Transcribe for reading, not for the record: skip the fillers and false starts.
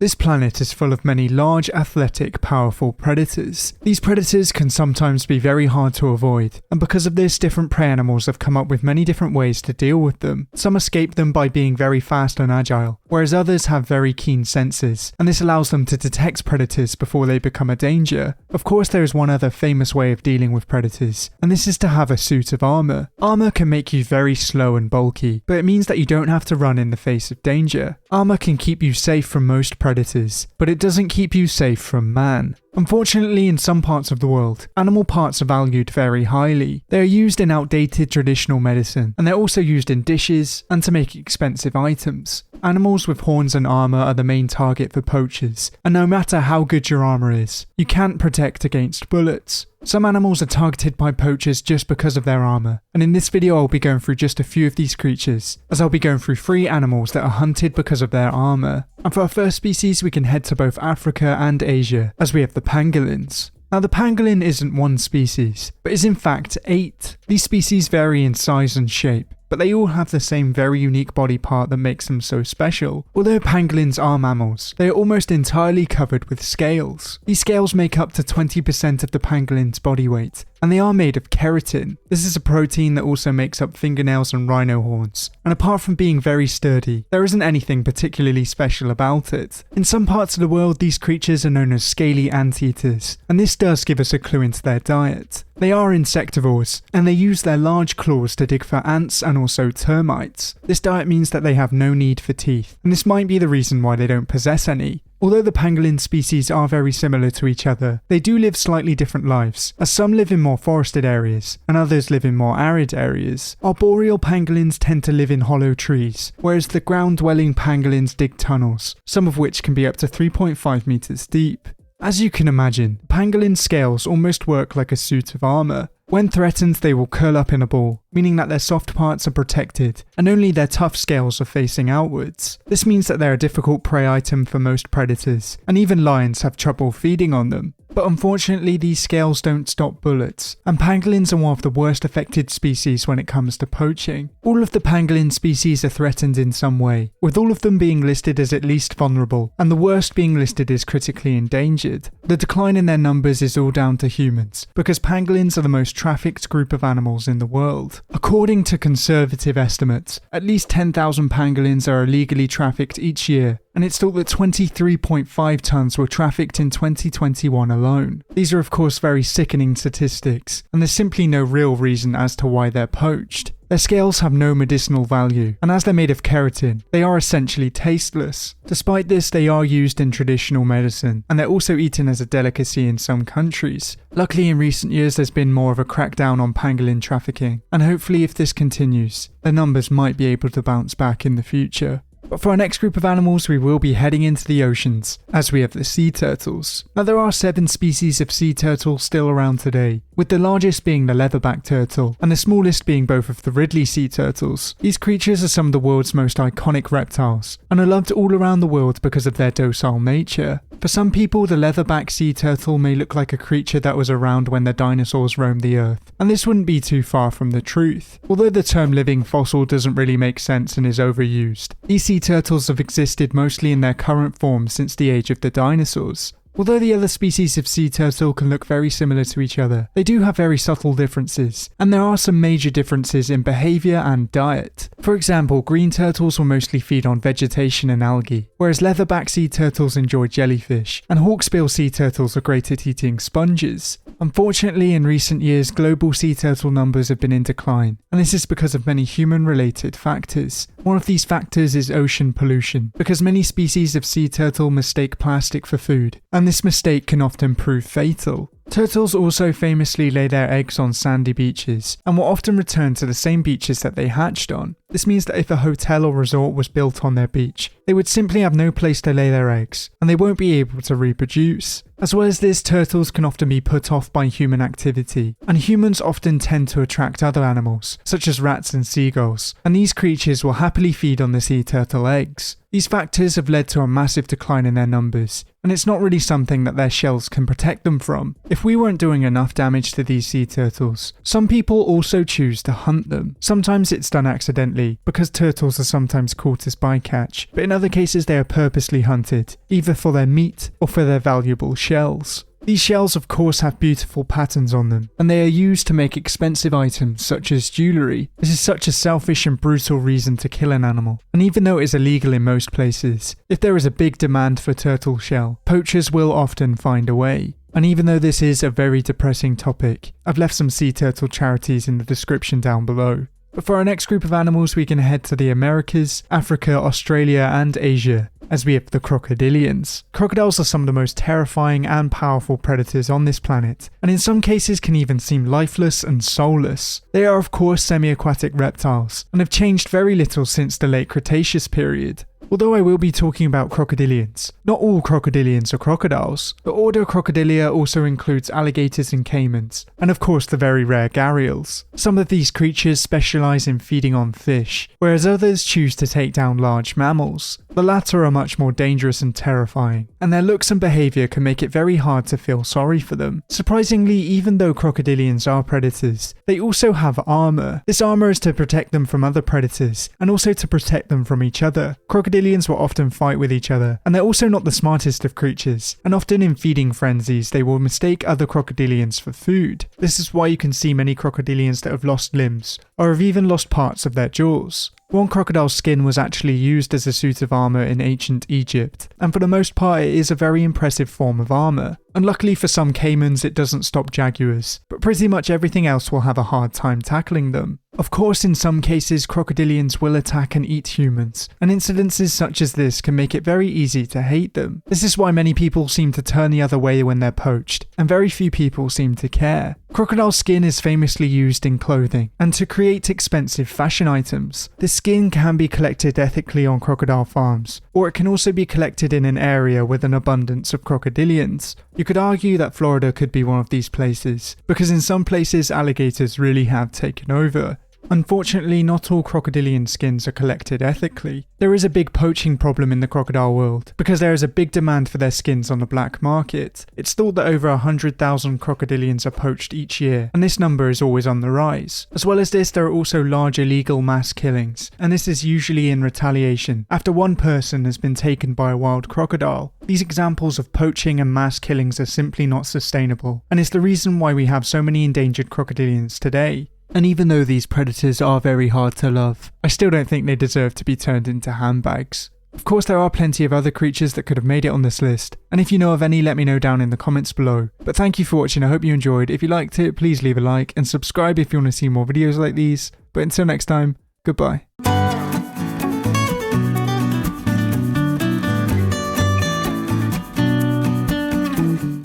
This planet is full of many large, athletic, powerful predators. These predators can sometimes be very hard to avoid, and because of this, different prey animals have come up with many different ways to deal with them. Some escape them by being very fast and agile, whereas others have very keen senses, and this allows them to detect predators before they become a danger. Of course, there is one other famous way of dealing with predators, and this is to have a suit of armor. Armor can make you very slow and bulky, but it means that you don't have to run in the face of danger. Armor can keep you safe from most predators, but it doesn't keep you safe from man. Unfortunately, in some parts of the world, animal parts are valued very highly. They are used in outdated traditional medicine, and they're also used in dishes and to make expensive items. Animals with horns and armor are the main target for poachers, and no matter how good your armor is, you can't protect against bullets. Some animals are targeted by poachers just because of their armor, and in this video I'll be going through just a few of these creatures, as I'll be going through 3 animals that are hunted because of their armor. And for our first species we can head to both Africa and Asia, as we have the pangolins. Now the pangolin isn't one species, but is in fact 8. These species vary in size and shape, but they all have the same very unique body part that makes them so special. Although pangolins are mammals, they are almost entirely covered with scales. These scales make up to 20% of the pangolin's body weight, and they are made of keratin. This is a protein that also makes up fingernails and rhino horns, and apart from being very sturdy, there isn't anything particularly special about it. In some parts of the world, these creatures are known as scaly anteaters, and this does give us a clue into their diet. They are insectivores, and they use their large claws to dig for ants and also termites. This diet means that they have no need for teeth, and this might be the reason why they don't possess any. Although the pangolin species are very similar to each other, they do live slightly different lives, as some live in more forested areas, and others live in more arid areas. Arboreal pangolins tend to live in hollow trees, whereas the ground-dwelling pangolins dig tunnels, some of which can be up to 3.5 meters deep. As you can imagine, pangolin's scales almost work like a suit of armor. When threatened, they will curl up in a ball, meaning that their soft parts are protected, and only their tough scales are facing outwards. This means that they're a difficult prey item for most predators, and even lions have trouble feeding on them. But unfortunately, these scales don't stop bullets, and pangolins are one of the worst affected species when it comes to poaching. All of the pangolin species are threatened in some way, with all of them being listed as at least vulnerable, and the worst being listed as critically endangered. The decline in their numbers is all down to humans, because pangolins are the most trafficked group of animals in the world. According to conservative estimates, at least 10,000 pangolins are illegally trafficked each year, and it's thought that 23.5 tons were trafficked in 2021 alone. These are of course very sickening statistics, and there's simply no real reason as to why they're poached. Their scales have no medicinal value, and as they're made of keratin, they are essentially tasteless. Despite this, they are used in traditional medicine, and they're also eaten as a delicacy in some countries. Luckily, in recent years there's been more of a crackdown on pangolin trafficking, and hopefully if this continues, their numbers might be able to bounce back in the future. But for our next group of animals, we will be heading into the oceans, as we have the sea turtles. Now there are 7 species of sea turtle still around today, with the largest being the leatherback turtle, and the smallest being both of the Ridley sea turtles. These creatures are some of the world's most iconic reptiles, and are loved all around the world because of their docile nature. For some people, the leatherback sea turtle may look like a creature that was around when the dinosaurs roamed the earth, and this wouldn't be too far from the truth. Although the term living fossil doesn't really make sense and is overused, these sea turtles have existed mostly in their current form since the age of the dinosaurs. Although the other species of sea turtle can look very similar to each other, they do have very subtle differences, and there are some major differences in behaviour and diet. For example, green turtles will mostly feed on vegetation and algae, whereas leatherback sea turtles enjoy jellyfish, and hawksbill sea turtles are great at eating sponges. Unfortunately, in recent years, global sea turtle numbers have been in decline, and this is because of many human-related factors. One of these factors is ocean pollution, because many species of sea turtle mistake plastic for food, and this mistake can often prove fatal. Turtles also famously lay their eggs on sandy beaches, and will often return to the same beaches that they hatched on. This means that if a hotel or resort was built on their beach, they would simply have no place to lay their eggs, and they won't be able to reproduce. As well as this, turtles can often be put off by human activity, and humans often tend to attract other animals, such as rats and seagulls, and these creatures will happily feed on the sea turtle eggs. These factors have led to a massive decline in their numbers, and it's not really something that their shells can protect them from. If we weren't doing enough damage to these sea turtles, some people also choose to hunt them. Sometimes it's done accidentally, because turtles are sometimes caught as bycatch, but in other cases they are purposely hunted, either for their meat or for their valuable shells. These shells of course have beautiful patterns on them, and they are used to make expensive items such as jewellery. This is such a selfish and brutal reason to kill an animal, and even though it is illegal in most places, if there is a big demand for turtle shell, poachers will often find a way. And even though this is a very depressing topic, I've left some sea turtle charities in the description down below. But for our next group of animals we can head to the Americas, Africa, Australia and Asia, as we have the crocodilians. Crocodiles are some of the most terrifying and powerful predators on this planet, and in some cases can even seem lifeless and soulless. They are of course semi-aquatic reptiles, and have changed very little since the late Cretaceous period. Although I will be talking about crocodilians. Not all crocodilians are crocodiles. The order Crocodilia also includes alligators and caimans, and of course the very rare gharials. Some of these creatures specialise in feeding on fish, whereas others choose to take down large mammals. The latter are much more dangerous and terrifying, and their looks and behaviour can make it very hard to feel sorry for them. Surprisingly, even though crocodilians are predators, they also have armour. This armour is to protect them from other predators, and also to protect them from each other. Crocodilians will often fight with each other, and they're also not the smartest of creatures, and often in feeding frenzies they will mistake other crocodilians for food. This is why you can see many crocodilians that have lost limbs, or have even lost parts of their jaws. One crocodile's skin was actually used as a suit of armour in ancient Egypt, and for the most part it is a very impressive form of armour. Unluckily for some caimans it doesn't stop jaguars, but pretty much everything else will have a hard time tackling them. Of course in some cases crocodilians will attack and eat humans, and incidences such as this can make it very easy to hate them. This is why many people seem to turn the other way when they're poached, and very few people seem to care. Crocodile skin is famously used in clothing, and to create expensive fashion items. This skin can be collected ethically on crocodile farms, or it can also be collected in an area with an abundance of crocodilians. You could argue that Florida could be one of these places, because in some places alligators really have taken over. Unfortunately, not all crocodilian skins are collected ethically. There is a big poaching problem in the crocodile world, because there is a big demand for their skins on the black market. It's thought that over 100,000 crocodilians are poached each year, and this number is always on the rise. As well as this, there are also large illegal mass killings, and this is usually in retaliation, after one person has been taken by a wild crocodile. These examples of poaching and mass killings are simply not sustainable, and it's the reason why we have so many endangered crocodilians today. And even though these predators are very hard to love, I still don't think they deserve to be turned into handbags. Of course there are plenty of other creatures that could have made it on this list, and if you know of any let me know down in the comments below. But thank you for watching, I hope you enjoyed. If you liked it, please leave a like and subscribe if you want to see more videos like these. But until next time, goodbye.